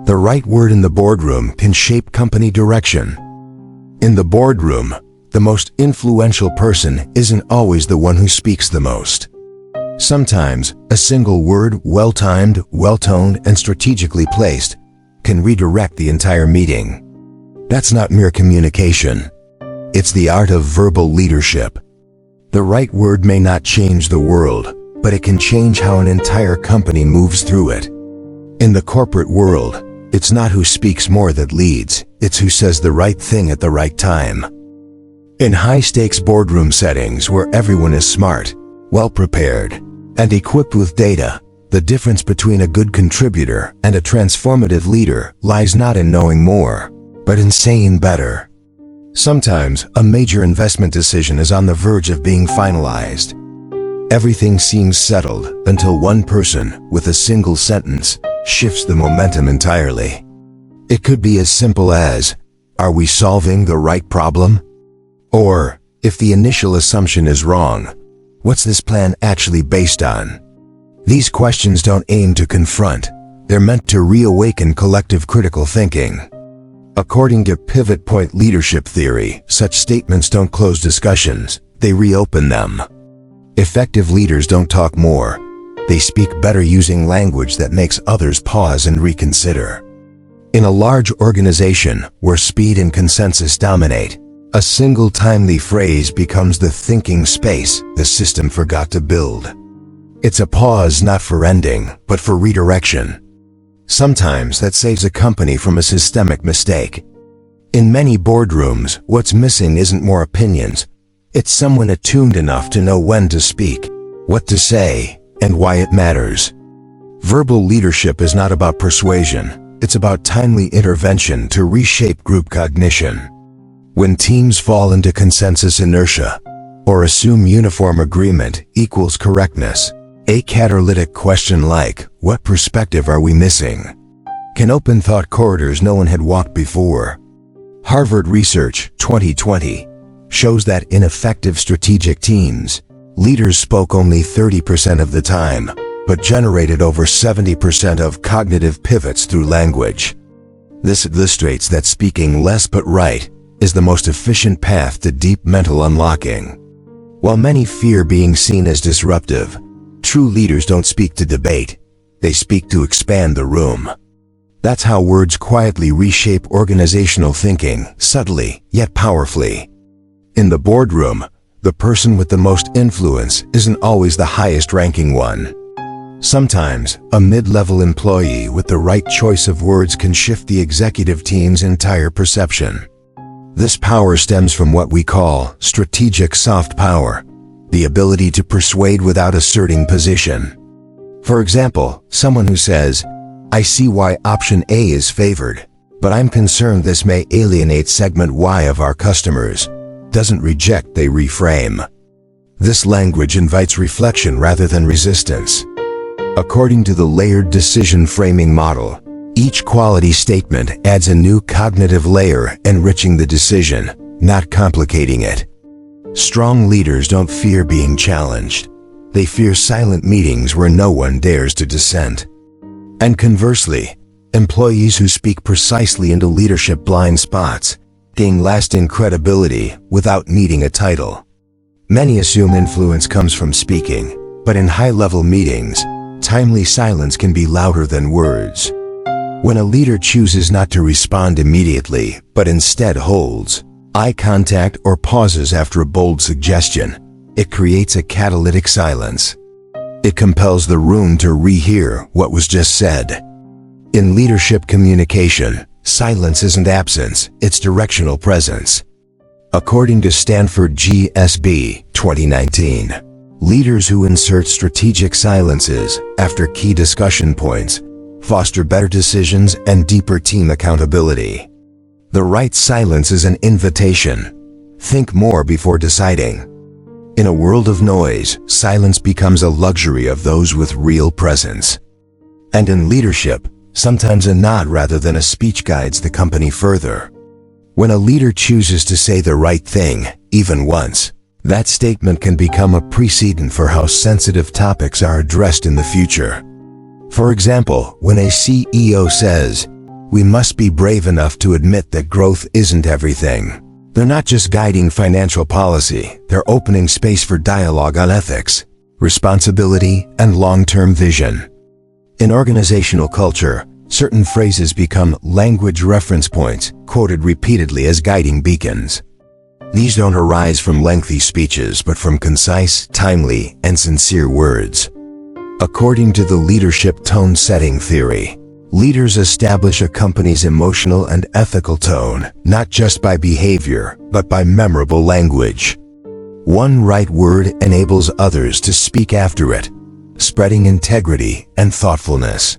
The right word in the boardroom can shape company direction. In the boardroom, the most influential person isn't always the one who speaks the most. Sometimes, a single word, well-timed, well-toned, and strategically placed, can redirect the entire meeting. That's not mere communication. It's the art of verbal leadership. The right word may not change the world, but it can change how an entire company moves through it. In the corporate world, it's not who speaks more that leads, it's who says the right thing at the right time. In high-stakes boardroom settings where everyone is smart, well-prepared, and equipped with data, the difference between a good contributor and a transformative leader lies not in knowing more, but in saying better. Sometimes, a major investment decision is on the verge of being finalized. Everything seems settled until one person, with a single sentence, shifts the momentum entirely. It could be as simple as, "Are we solving the right problem?" Or, if the initial assumption is wrong, what's this plan actually based on? These questions don't aim to confront, they're meant to reawaken collective critical thinking. According to pivot point leadership theory, such statements don't close discussions, they reopen them. Effective leaders don't talk more, they speak better using language that makes others pause and reconsider. In a large organization where speed and consensus dominate, a single timely phrase becomes the thinking space the system forgot to build. It's a pause not for ending, but for redirection. Sometimes that saves a company from a systemic mistake. In many boardrooms, what's missing isn't more opinions. It's someone attuned enough to know when to speak, what to say, and why it matters. Verbal leadership is not about persuasion, it's about timely intervention to reshape group cognition. When teams fall into consensus inertia, or assume uniform agreement equals correctness, a catalytic question like, "What perspective are we missing?" can open thought corridors no one had walked before. Harvard Research 2020 shows that in effective strategic teams, leaders spoke only 30% of the time, but generated over 70% of cognitive pivots through language. This illustrates that speaking less but right is the most efficient path to deep mental unlocking. While many fear being seen as disruptive, true leaders don't speak to debate, they speak to expand the room. That's how words quietly reshape organizational thinking, subtly, yet powerfully. In the boardroom, the person with the most influence isn't always the highest-ranking one. Sometimes, a mid-level employee with the right choice of words can shift the executive team's entire perception. This power stems from what we call strategic soft power, the ability to persuade without asserting position. For example, someone who says, "I see why option A is favored, but I'm concerned this may alienate segment Y of our customers," doesn't reject, they reframe. This language invites reflection rather than resistance. According to the layered decision framing model, each quality statement adds a new cognitive layer, enriching the decision, not complicating it. Strong leaders don't fear being challenged. They fear silent meetings where no one dares to dissent. And conversely, employees who speak precisely into leadership blind spots gain lasting credibility without needing a title. Many assume influence comes from speaking, but in high-level meetings, timely silence can be louder than words. When a leader chooses not to respond immediately, but instead holds eye contact or pauses after a bold suggestion, it creates a catalytic silence. It compels the room to rehear what was just said. In leadership communication, silence isn't absence, it's directional presence. According to Stanford GSB 2019, leaders who insert strategic silences after key discussion points foster better decisions and deeper team accountability. The right silence is an invitation. Think more before deciding. In a world of noise, silence becomes a luxury of those with real presence. And in leadership, sometimes a nod rather than a speech guides the company further. When a leader chooses to say the right thing, even once, that statement can become a precedent for how sensitive topics are addressed in the future. For example, when a CEO says, we must be brave enough to admit that growth isn't everything. They're not just guiding financial policy, they're opening space for dialogue on ethics, responsibility, and long-term vision. In organizational culture, certain phrases become language reference points, quoted repeatedly as guiding beacons. These don't arise from lengthy speeches, but from concise, timely, and sincere words. According to the leadership tone-setting theory, leaders establish a company's emotional and ethical tone, not just by behavior, but by memorable language. One right word enables others to speak after it, spreading integrity and thoughtfulness.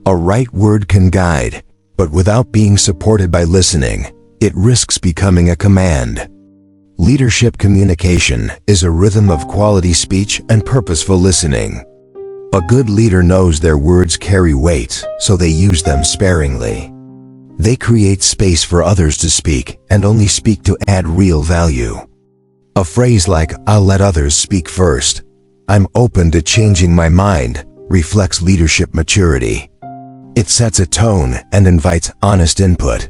A right word can guide, but without being supported by listening, it risks becoming a command. Leadership communication is a rhythm of quality speech and purposeful listening. A good leader knows their words carry weight, so they use them sparingly. They create space for others to speak and only speak to add real value. A phrase like, "I'll let others speak first," "I'm open to changing my mind," reflects leadership maturity. It sets a tone and invites honest input.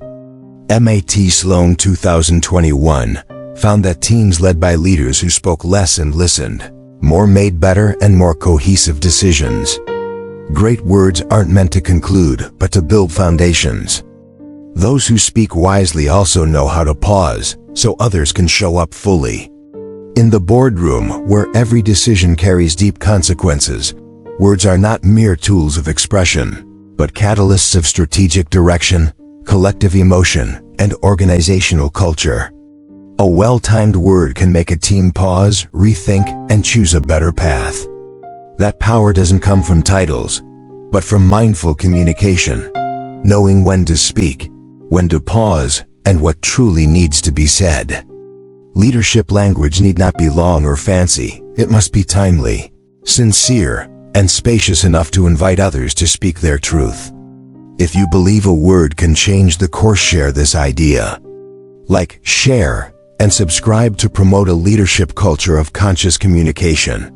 MAT Sloan 2021 found that teams led by leaders who spoke less and listened more made better and more cohesive decisions. Great words aren't meant to conclude, but to build foundations. Those who speak wisely also know how to pause, so others can show up fully. In the boardroom, where every decision carries deep consequences, words are not mere tools of expression, but catalysts of strategic direction, collective emotion, and organizational culture. A well-timed word can make a team pause, rethink, and choose a better path. That power doesn't come from titles, but from mindful communication, knowing when to speak, when to pause, and what truly needs to be said. Leadership language need not be long or fancy. It must be timely, sincere, and spacious enough to invite others to speak their truth. If you believe a word can change the course, share this idea. Like, share, and subscribe to promote a leadership culture of conscious communication.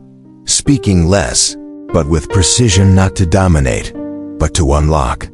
Speaking less, but with precision, not to dominate, but to unlock.